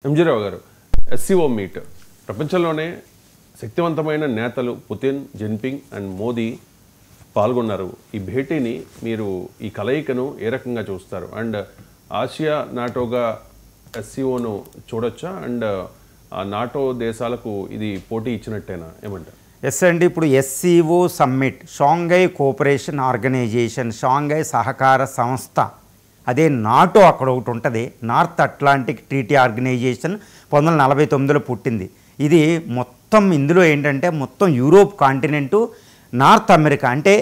ఎంజీరావు గారు SCO meet ప్రపంచంలోనే శక్తివంతమైన నేతలు పుతిన్, జిన్పింగ్ అండ్ మోదీ పాల్గొన్నారు. ఈ భేటీని మీరు ఈ కలయికను ఏ రకంగా చూస్తారు? అండ్ ఆసియా నాటోగా ఎస్సీఓను చూడొచ్చా? అండ్ ఆ నాటో దేశాలకు ఇది పోటీ ఇచ్చినట్టేనా? ఏమంటారు? ఎస్ అండి, ఇప్పుడు SCO summit, Shanghai cooperation Organization, Shanghai సహకార సంస్థ, అదే నాటో అక్కడ ఒకటి ఉంటుంది, నార్త్ అట్లాంటిక్ ట్రీటీ ఆర్గనైజేషన్ 1949లో పుట్టింది. ఇది మొత్తం ఇందులో ఏంటంటే మొత్తం యూరోప్ కాంటినెంటు, నార్త్ అమెరికా అంటే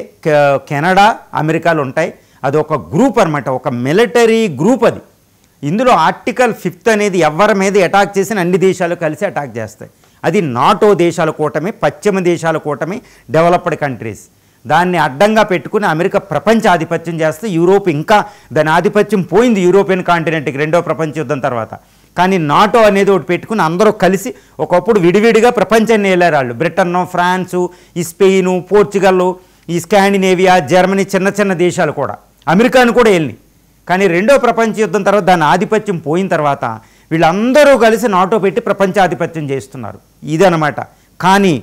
కెనడా, అమెరికాలు ఉంటాయి. అది ఒక గ్రూప్ అనమాట, ఒక మిలిటరీ గ్రూప్. అది ఇందులో ఆర్టికల్ 5 అనేది ఎవరి మీద అటాక్ చేసిన అన్ని దేశాలు కలిసి అటాక్ చేస్తాయి. అది నాటో దేశాల కూటమి, పశ్చిమ దేశాల కూటమి, డెవలప్డ్ కంట్రీస్. దాన్ని అడ్డంగా పెట్టుకుని అమెరికా ప్రపంచ ఆధిపత్యం చేస్తే యూరోప్ ఇంకా దాని ఆధిపత్యం పోయింది యూరోపియన్ కాంటినెంట్కి రెండో ప్రపంచ యుద్ధం తర్వాత. కానీ నాటో అనేది ఒకటి పెట్టుకుని అందరూ కలిసి ఒకప్పుడు విడివిడిగా ప్రపంచాన్ని వెళ్ళారు వాళ్ళు. బ్రిటన్, ఫ్రాన్సు, ఈ స్పెయిను, పోర్చుగల్, ఈ స్కాండినేవియా, జర్మనీ, చిన్న చిన్న దేశాలు కూడా, అమెరికాను కూడా వెళ్ళినాయి. కానీ రెండో ప్రపంచ యుద్ధం తర్వాత దాని ఆధిపత్యం పోయిన తర్వాత వీళ్ళందరూ కలిసి నాటో పెట్టి ప్రపంచ ఆధిపత్యం చేస్తున్నారు. ఇదనమాట. కానీ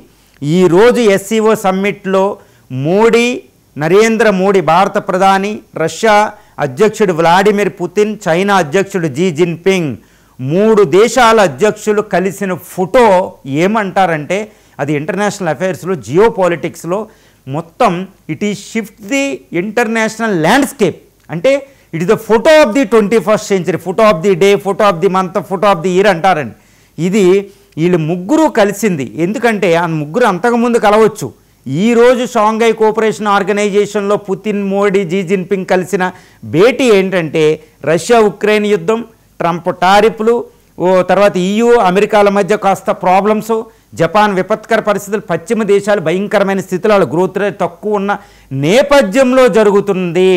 ఈరోజు ఎస్సీఓ సమ్మిట్లో మోడీ, నరేంద్ర మోడీ భారత ప్రధాని, రష్యా అధ్యక్షుడు వ్లాడిమిర్ పుతిన్, చైనా అధ్యక్షుడు జీ జిన్పింగ్, 3 దేశాల అధ్యక్షులు కలిసిన ఫోటో ఏమంటారంటే అది ఇంటర్నేషనల్ అఫైర్స్లో, జియో పాలిటిక్స్లో మొత్తం it is shift the international landscape. అంటే it is the photo of the 21st century, photo of the day, photo of the month, photo of the year అంటారండి. ఇది వీళ్ళు ముగ్గురు కలిసింది. ఎందుకంటే ఆ ముగ్గురు అంతకుముందు కలవచ్చు. ఈరోజు షాంఘై కోఆపరేషన్ ఆర్గనైజేషన్లో పుతిన్, మోడీ, జీ జిన్పింగ్ కలిసిన భేటీ ఏంటంటే రష్యా ఉక్రెయిన్ యుద్ధం, ట్రంప్ టారిఫ్లు, తర్వాత EU అమెరికాల మధ్య కాస్త ప్రాబ్లమ్స్, జపాన్ విపత్కర పరిస్థితులు, పశ్చిమ దేశాలు భయంకరమైన స్థితిలో వాళ్ళ గ్రోత్ రేట్ తక్కువ ఉన్న నేపథ్యంలో జరుగుతుంది.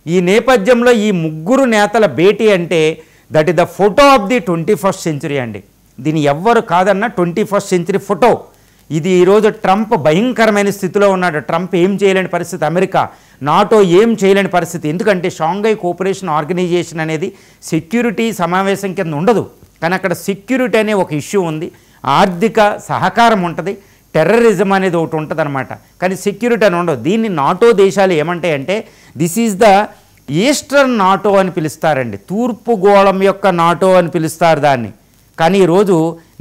ఈ నేపథ్యంలో ఈ ముగ్గురు నేతల భేటీ అంటే that is the photo of the 21st century అండి. దీన్ని ఎవ్వరు కాదన్న 21st century ఫోటో. ఇది ఈరోజు ట్రంప్ భయంకరమైన స్థితిలో ఉన్నాడు. ట్రంప్ ఏం చేయలేని పరిస్థితి, అమెరికా, నాటో ఏం చేయలేని పరిస్థితి. ఎందుకంటే షాంఘై కోఆపరేషన్ ఆర్గనైజేషన్ అనేది సెక్యూరిటీ సమావేశం కింద ఉండదు. కానీ అక్కడ సెక్యూరిటీ అనే ఒక ఇష్యూ ఉంది, ఆర్థిక సహకారం ఉంటుంది, టెర్రరిజం అనేది ఒకటి ఉంటుంది అనమాట. కానీ సెక్యూరిటీ అని ఉండదు. దీన్ని నాటో దేశాలు ఏమంటాయంటే this is the eastern NATO అని పిలుస్తారండి, తూర్పు గోళం యొక్క నాటో అని పిలుస్తారు దాన్ని. కానీ ఈరోజు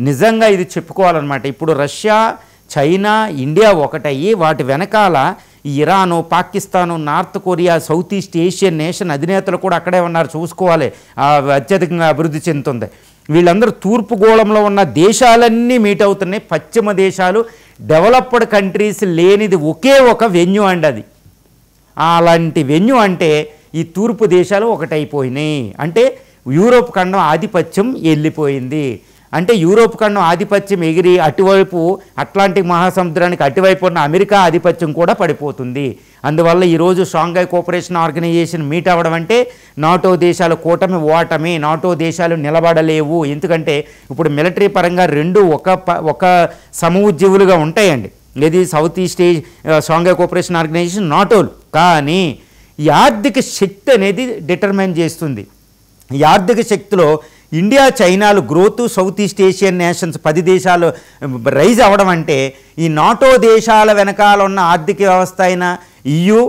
నిజంగా ఇది చెప్పుకోవాలన్నమాట. ఇప్పుడు రష్యా, చైనా, ఇండియా ఒకటయ్యి వాటి వెనకాల Iran, Pakistan, north Korea, south east Asian nation అధినేతలు కూడా అక్కడే ఉన్నారు. చూసుకోవాలి, అత్యధికంగా అభివృద్ధి చెందుతుంది. వీళ్ళందరూ తూర్పు గోళంలో ఉన్న దేశాలన్నీ మీట్ అవుతున్నాయి. పశ్చిమ దేశాలు, డెవలప్డ్ కంట్రీస్ లేనిది ఒకే ఒక వెన్యూ అండి అది. అలాంటి వెన్యూ అంటే ఈ తూర్పు దేశాలు ఒకటైపోయినాయి. అంటే యూరోప్ ఖండం ఆధిపత్యం వెళ్ళిపోయింది. అంటే యూరోప్ ఖండం ఆధిపత్యం ఎగిరి అటువైపు అట్లాంటిక్ మహాసముద్రానికి అటువైపు ఉన్న అమెరికా ఆధిపత్యం కూడా పడిపోతుంది. అందువల్ల ఈరోజు షాంఘై కోఆపరేషన్ ఆర్గనైజేషన్ మీట్ అవ్వడం అంటే నాటో దేశాల కూటమి ఓటమి. నాటో దేశాలు నిలబడలేవు. ఎందుకంటే ఇప్పుడు మిలిటరీ పరంగా రెండు ఒక సమఉజ్జీవులుగా ఉంటాయండి. ఇది south east Shanghai cooperation organisation, నాటోలు. కానీ ఈ ఆర్థిక శక్తి అనేది డిటర్మైన్ చేస్తుంది. ఈ ఆర్థిక శక్తిలో ఇండియా, చైనాలు growth, south east Asian nations 10 దేశాలు రైజ్ అవ్వడం అంటే ఈ నాటో దేశాల వెనకాల ఉన్న ఆర్థిక వ్యవస్థ అయిన EU,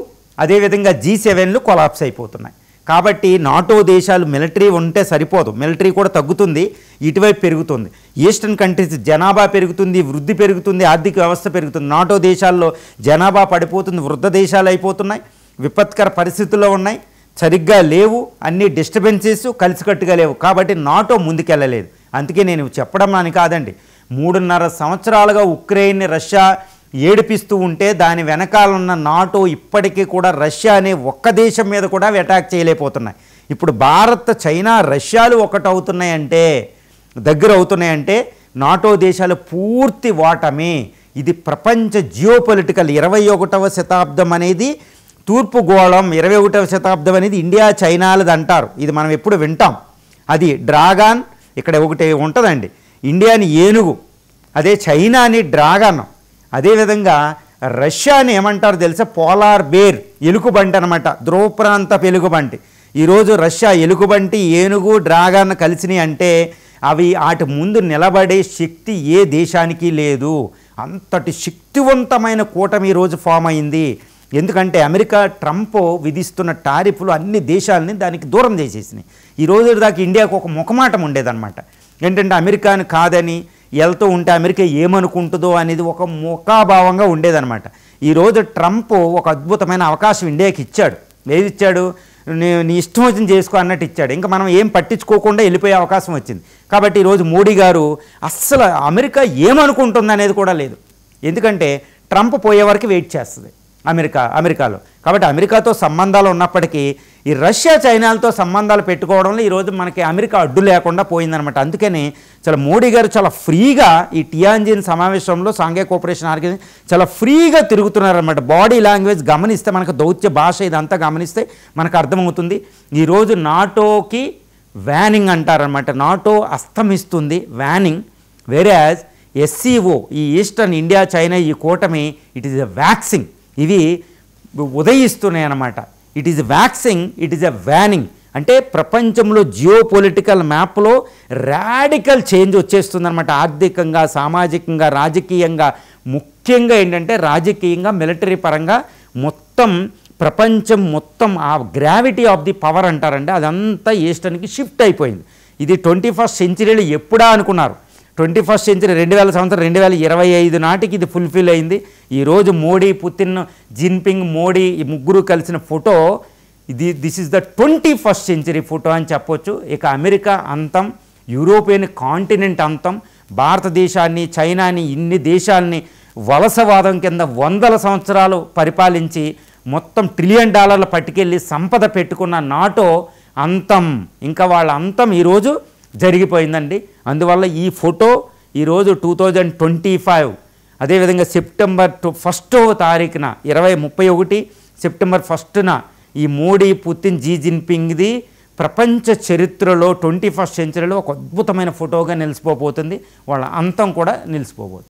అదేవిధంగా G7లు కొలాప్స్ అయిపోతున్నాయి. కాబట్టి నాటో దేశాలు మిలిటరీ ఉంటే సరిపోదు, మిలిటరీ కూడా తగ్గుతుంది, ఇటువైపు పెరుగుతుంది. ఈస్టర్న్ కంట్రీస్ జనాభా పెరుగుతుంది, వృద్ధి పెరుగుతుంది, ఆర్థిక వ్యవస్థ పెరుగుతుంది. నాటో దేశాల్లో జనాభా పడిపోతుంది, వృద్ధ దేశాలు అయిపోతున్నాయి, విపత్కర పరిస్థితుల్లో ఉన్నాయి, సరిగ్గా లేవు, అన్ని డిస్టర్బెన్సెస్ కలిసికట్టుగా లేవు. కాబట్టి నాటో ముందుకెళ్ళలేదు. అందుకే నేను చెప్పడం అని కాదండి, 3.5 సంవత్సరాలుగా ఉక్రెయిన్ని రష్యా ఏడిపిస్తూ ఉంటే దాని వెనకాల ఉన్న నాటో ఇప్పటికీ కూడా రష్యా అనే ఒక్క దేశం మీద కూడా అటాక్ చేయలేకపోతున్నాయి. ఇప్పుడు భారత్, చైనా, రష్యాలు ఒకటవుతున్నాయంటే, దగ్గర అవుతున్నాయంటే నాటో దేశాలు పూర్తి ఓటమి. ఇది ప్రపంచ జియోపొలిటికల్ 21వ శతాబ్దం అనేది తూర్పు గోళం, 21వ శతాబ్దం అనేది ఇండియా, చైనాలది అంటారు. ఇది మనం ఎప్పుడు వింటాం. అది డ్రాగన్, ఇక్కడ ఒకటి ఉంటుందండి, ఇండియాని ఏనుగు, అదే చైనాని డ్రాగన్, అదేవిధంగా రష్యాని ఏమంటారు తెలుసా, పోలార్ బేర్, ఎలుగుబంటి అనమాట, ధ్రువ ప్రాంతపు ఎలుగుబంటి. ఈరోజు రష్యా ఎలుగుబంటి, ఏనుగు, డ్రాగన్ కలిసినాయి అంటే అవి వాటి ముందు నిలబడే శక్తి ఏ దేశానికి లేదు. అంతటి శక్తివంతమైన కూటమి ఈరోజు ఫామ్ అయింది. ఎందుకంటే అమెరికా ట్రంప్ విధిస్తున్న టారిఫ్లు అన్ని దేశాలని దానికి దూరం చేసేసినాయి. ఈ రోజు దాకా ఇండియాకు ఒక ముఖమాటం ఉండేదన్నమాట. ఏంటంటే అమెరికాని కాదని వెళ్తూ ఉంటే అమెరికా ఏమనుకుంటుందో అనేది ఒక ముఖాభావంగా ఉండేదన్నమాట. ఈరోజు ట్రంప్ ఒక అద్భుతమైన అవకాశం ఇండియాకి ఇచ్చాడు. ఏది ఇచ్చాడు? నీ ఇష్టం వచ్చింది చేసుకో అన్నట్టు ఇచ్చాడు. ఇంకా మనం ఏం పట్టించుకోకుండా వెళ్ళిపోయే అవకాశం వచ్చింది. కాబట్టి ఈరోజు మోడీ గారు అస్సలు అమెరికా ఏమనుకుంటుంది అనేది కూడా లేదు. ఎందుకంటే ట్రంప్ పోయే వరకు వెయిట్ చేస్తుంది అమెరికాలో. కాబట్టి అమెరికాతో సంబంధాలు ఉన్నప్పటికీ ఈ రష్యా చైనాలతో సంబంధాలు పెట్టుకోవడంలో ఈరోజు మనకి అమెరికా అడ్డు లేకుండా పోయిందనమాట. అందుకని చాలా మోడీ గారు చాలా ఫ్రీగా ఈ టియాన్జిన్ సమావేశంలో షాంఘై కోఆపరేషన్ ఆర్గనైజేషన్ చాలా ఫ్రీగా తిరుగుతున్నారనమాట. బాడీ లాంగ్వేజ్ గమనిస్తే మనకు దౌత్య భాష ఇదంతా గమనిస్తే మనకు అర్థమవుతుంది. ఈరోజు నాటోకి వ్యానింగ్ అంటారనమాట. నాటో అస్తమిస్తుంది, వ్యానింగ్. వేరేజ్ ఎస్సీఓ ఈ ఈస్టర్న్ ఇండియా చైనా ఈ కూటమి ఇట్ ఈజ్ ఎ వ్యాక్సింగ్. ఇవి ఉదయిస్తున్నాయి అన్నమాట. It is waxing, it is a waning. అంటే ప్రపంచంలో జియో పొలిటికల్ మ్యాప్లో రాడికల్ చేంజ్ వచ్చేస్తుందన్నమాట. ఆర్థికంగా, సామాజికంగా, రాజకీయంగా, ముఖ్యంగా ఏంటంటే రాజకీయంగా, మిలిటరీ పరంగా మొత్తం ప్రపంచం మొత్తం ఆ గ్రావిటీ ఆఫ్ ది పవర్ అంటారంటే అదంతా ఈస్టర్న్కి షిఫ్ట్ అయిపోయింది. ఇది 21st సెంచరీలో ఎప్పుడా అనుకున్నారు. 21st సెంచరీ 2000 సంవత్సరం 2025 నాటికి ఇది ఫుల్ఫిల్ అయింది. ఈరోజు మోడీ, పుతిన్, జిన్పింగ్, మోడీ ఈ ముగ్గురు కలిసిన photo this is the 21st century photo అని చెప్పొచ్చు. ఇక అమెరికా అంతం, యూరోపియన్ కాంటినెంట్ అంతం, భారతదేశాన్ని, చైనాని, ఇన్ని దేశాలని వలసవాదం కింద 100 సంవత్సరాలు పరిపాలించి మొత్తం $1 ట్రిలియన్ పట్టుకెళ్ళి సంపద పెట్టుకున్న నాటో అంతం, ఇంకా వాళ్ళ అంతం ఈరోజు జరిగిపోయిందండి. అందువల్ల ఈ ఫోటో ఈరోజు 2025 అదేవిధంగా సెప్టెంబర్ 1 2031 సెప్టెంబర్ 1 ఈ మోడీ, పుతిన్, జీ జిన్పింగ్ది ప్రపంచ చరిత్రలో 21st సెంచరీలో ఒక అద్భుతమైన ఫోటోగా నిలిచిపోబోతుంది. వాళ్ళ అంతం కూడా నిలిచిపోబోతుంది.